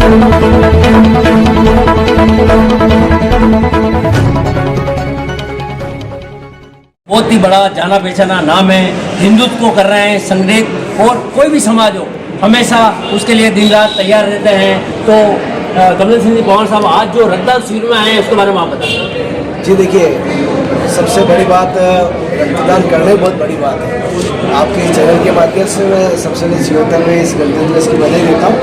बहुत ही बड़ा जाना पहचाना नाम है, हिंदुत्व को कर रहे हैं संगठित, और कोई भी समाज हो हमेशा उसके लिए दिन रात तैयार रहते हैं। तो कमल सिंह जी पवार साहब आज जो रक्तदान शिविर में आए हैं उसके बारे में आप बताएं। जी देखिए, सबसे बड़ी बात रक्तदान करने बहुत बड़ी बात है। आपके चैनल के माध्यम से मैं सबसे पहले जीवोत्तर में इस गणतंत्र दिवस की बधाई देता हूँ।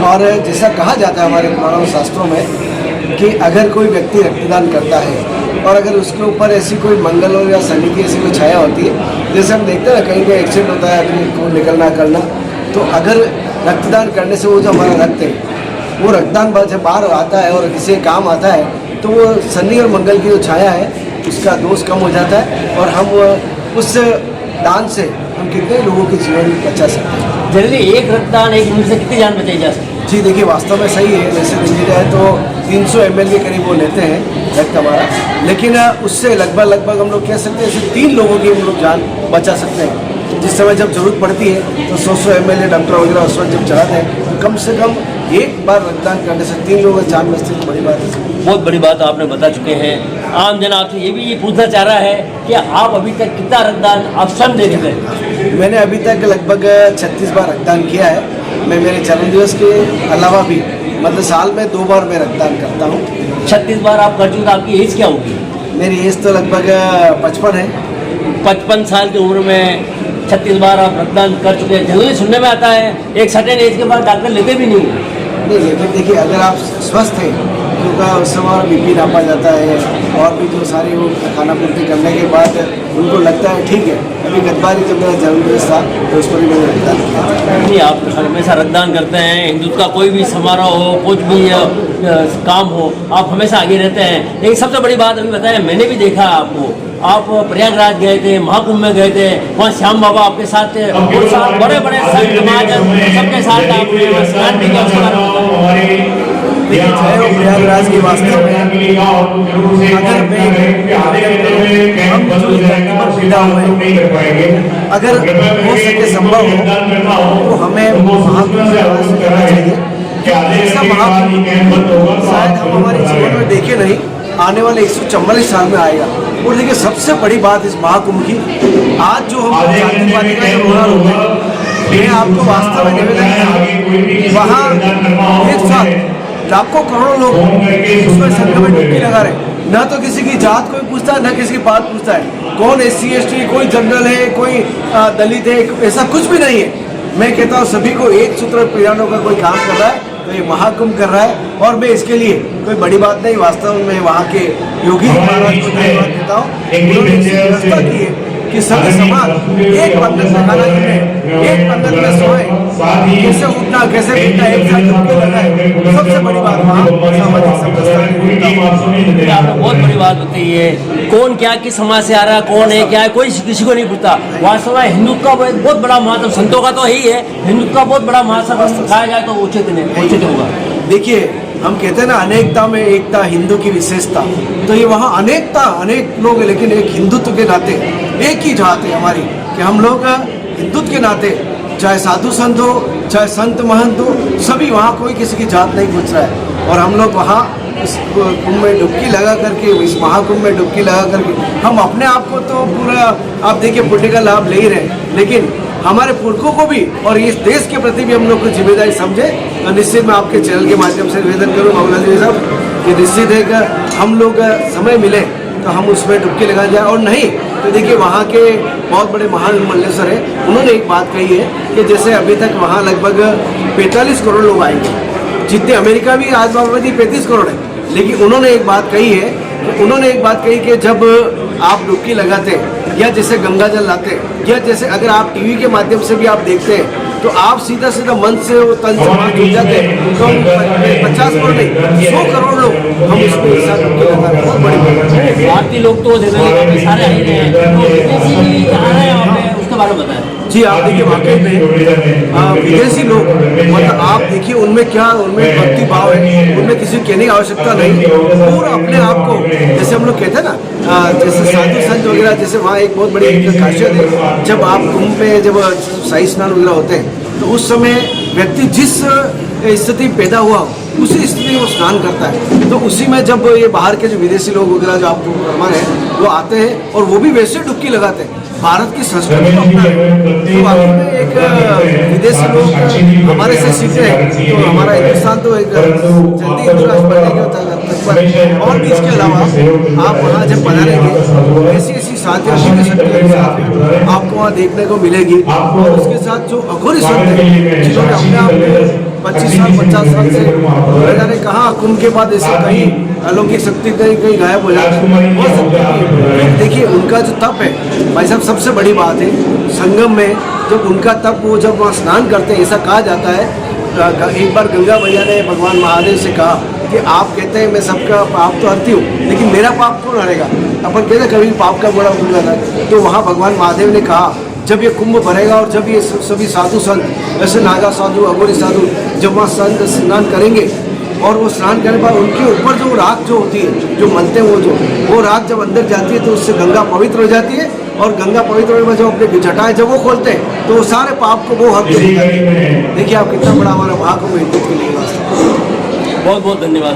और जैसा कहा जाता है हमारे पुराणों शास्त्रों में कि अगर कोई व्यक्ति रक्तदान करता है और अगर उसके ऊपर ऐसी कोई मंगल और या शनि की ऐसी कोई छाया होती है, जैसे हम देखते हैं ना कहीं कोई एक्सीडेंट होता है आदमी को निकलना करना, तो अगर रक्तदान करने से वो जो हमारा रक्त है वो रक्तदान जब बाहर आता है और किसी काम आता है तो वो शनि और मंगल की जो छाया है उसका दोष कम हो जाता है और हम उस दान से हम कितने लोगों के जीवन बचा सकते हैं। जनरली एक रक्तदान एक मिनट से कितनी जान बचाई जा सकती है? जी देखिए, वास्तव में सही है। वैसे देखी जाए तो 300 ml के करीब वो लेते हैं रक्त हमारा, लेकिन उससे लगभग हम लोग कह सकते हैं ऐसे 3 लोगों की हम लोग जान बचा सकते हैं। जिस समय जब जरूरत पड़ती है तो 100 ml डॉक्टर वगैरह उस वक्त जब चलाते हैं तो कम से कम एक बार रक्तदान करने से 3 लोगों की जान बचती है, तो बड़ी बात है। बहुत बड़ी बात आपने बता चुके हैं। आम जन आपसे ये भी पूछना चाह रहा है कि आप अभी तक कितना रक्तदान आप स्वयं दे चुके हैं? मैंने अभी तक लगभग 36 बार रक्तदान किया है। मैं मेरे जन्मदिवस के अलावा भी मतलब साल में 2 बार मैं रक्तदान करता हूँ। 36 बार आप कर चुके, आपकी एज क्या होगी? मेरी एज तो लगभग 55 है। 55 साल की उम्र में 36 बार आप रक्तदान कर चुके हैं। जनरली सुनने में आता है एक सर्टेन एज के बाद डॉक्टर लेते भी नहीं। लेकिन देखिए, अगर आप स्वस्थ हैं क्योंकि उस समय बीपी नापा जाता है और भी जो सारी वो खाना पूर्ति करने के बाद उनको लगता है ठीक है। अभी गतबारी जब मेरा जन्मदिवस था तो उस पर भी मैंने रक्तदान किया था। नहीं, आप हमेशा रक्तदान करते हैं। हिंदुत्व का कोई भी समारोह हो, कुछ भी काम हो, आप हमेशा आगे रहते हैं। लेकिन सबसे बड़ी बात अभी बताया, मैंने भी देखा आपको, आप प्रयागराज गए थे, महाकुंभ में गए थे, वहाँ श्याम बाबा आपके साथ थे, बड़े बड़े संत समाज सबके साथ आपने स्नान भी किया। प्रयागराज की वास्तव में अगर अगर हो सके संभव हो तो हमें महाकुंभ करना चाहिए। ऐसा महाकुंभ शायद हम हमारे जीवन में देखे नहीं, आने वाले 144 साल में आएगा। और देखिए, सबसे बड़ी बात इस महाकुंभ की, आज जो हम जातिवादी का जो होना होता है, मैं आपको वास्तव में निवेदन, वहाँ एक साथ लाखों करोड़ों लोग उसमें संघ में डुबकी लगा रहे, न तो किसी की जात कोई पूछता है, न किसी की बात पूछता है, कौन SC ST, कोई जनरल है, कोई दलित है, ऐसा कुछ भी नहीं है। मैं कहता हूँ सभी को एक सूत्र पिरानों का कोई काम कर रहा है तो ये महाकुंभ कर रहा है, और मैं इसके लिए कोई बड़ी बात नहीं, वास्तव में वहाँ के योगी महाराज को धन्यवाद देता हूँ। उन्होंने व्यवस्था की है कि सभी समाज एक पंगत में खाना खाए, एक पंगत में सोए, कैसे उठना कैसे बैठना एक साथ डुबकी लगाए। सबसे बड़ी बात वहाँ सामाजिक समरसता। आपने बहुत बड़ी बात बताई है, कौन क्या किस समाज से आ रहा है, कौन है क्या है, कोई किसी को नहीं पूछता। वास्तव में हिंदुत्व का बहुत बड़ा महत्व, संतों का तो यही है, हिंदुत्व का बहुत बड़ा महत्व कहा जाए तो उचित होगा। देखिए, हम कहते हैं ना अनेकता में एकता, हिंदू की विशेषता, तो ये वहाँ अनेकता, अनेक लोग हैं, लेकिन एक हिंदुत्व के नाते एक ही जात है हमारी, कि हम लोग हिंदुत्व के नाते चाहे साधु संत हो चाहे संत महंत हो, सभी वहाँ कोई किसी की जात नहीं पूछ रहा है। और हम लोग वहाँ इस कुंभ में डुबकी लगा करके, इस महाकुंभ में डुबकी लगा करके हम अपने आप को तो पूरा आप देखिए पुण्य का लाभ ले ही रहे, लेकिन हमारे पुरखों को भी और इस देश के प्रति भी हम लोग को जिम्मेदारी समझे। और निश्चित मैं आपके चैनल के माध्यम से निवेदन करूँ बाबूलाल जी साहब कि निश्चित है कि हम लोग समय मिले तो हम उसमें डुबकी लगा जाए, और नहीं तो देखिए वहाँ के बहुत बड़े महान मल्लेश्वर है, उन्होंने एक बात कही है कि जैसे अभी तक वहाँ लगभग 45 करोड़ लोग आएंगे, जितने अमेरिका भी आज आबादी 35 करोड़ है, लेकिन उन्होंने एक बात कही कि जब आप डुबकी लगाते या जैसे गंगा जल लाते या जैसे अगर आप टीवी के माध्यम से भी आप देखते हैं तो आप सीधा मन से वो तन से वहाँ जुड़ जाते हैं। तो 50 करोड़ नहीं 100 करोड़ लोग हम इसमें हिस्सा डुबकी लगा रहे हैं। बहुत बड़ी भारतीय लोग तो सारे आ रहे हैं, तो विदेशी आ रहे हैं, उसके बारे में बताएं। जी, आप देखिए वाकई में विदेशी लोग मतलब आप देखिए उनमें क्या, उनमें भक्ति भाव है, उनमें किसी को कहने की आवश्यकता नहीं, पूरा अपने आप को जैसे हम लोग कहते हैं ना, जैसे साधु संत वगैरह, जैसे वहाँ एक बहुत बड़ी एक खासियत है, जब आप कुंभ पे जब शाही स्नान वगैरह होते हैं तो उस समय व्यक्ति जिस स्थिति पैदा हुआ उसी स्थिति में वो स्नान करता है। तो उसी में जब ये बाहर के जो विदेशी लोग वगैरह जो आपको फरमा रहे हैं वो आते हैं और वो भी वैसे डुबकी लगाते हैं, भारत की संस्कृति को अपना तो वाकई में एक विदेशी लोग हमारे से सीखते हैं। तो हमारा हिंदुस्तान तो एक जल्दी हिंदू राष्ट्र बनने के तत्पर। और भी इसके अलावा आप वहाँ जब पधारेंगे ऐसी ऐसी साथियों आपको वहाँ देखने को मिलेगी। और उसके साथ जो अघोरी संत हैं जिन्होंने अपने आप 25 साल 50 साल से मैंने कहा कुंभ के बाद ऐसे कहीं अलौकिक शक्ति कहीं गायब हो जाती है। देखिए उनका जो तप है भाई साहब, सबसे बड़ी बात है संगम में जब उनका तप वो जब वहाँ स्नान करते हैं, ऐसा कहा जाता है एक बार गंगा मैया ने भगवान महादेव से कहा कि आप कहते हैं मैं सबका पाप तो हरती हूँ लेकिन मेरा पाप कौन हरेगा। अपन कहते कभी पाप का बड़ा भूल जाता है। तो वहाँ भगवान महादेव ने कहा जब ये कुंभ भरेगा और जब ये सभी साधु संत ऐसे नागा साधु अघोरी साधु जब वहाँ संत स्नान करेंगे और वो स्नान करने के बाद उनके ऊपर जो राख जो होती है जो मनते हैं वो राख जब अंदर जाती है तो उससे गंगा पवित्र हो जाती है। और गंगा पवित्र होने में जब अपने जटाएं जब वो खोलते हैं तो वो सारे पाप को वो हर देखिए आप कितना बड़ा हमारा महाकुंभ हिंदुत्व के लिए। बहुत बहुत धन्यवाद।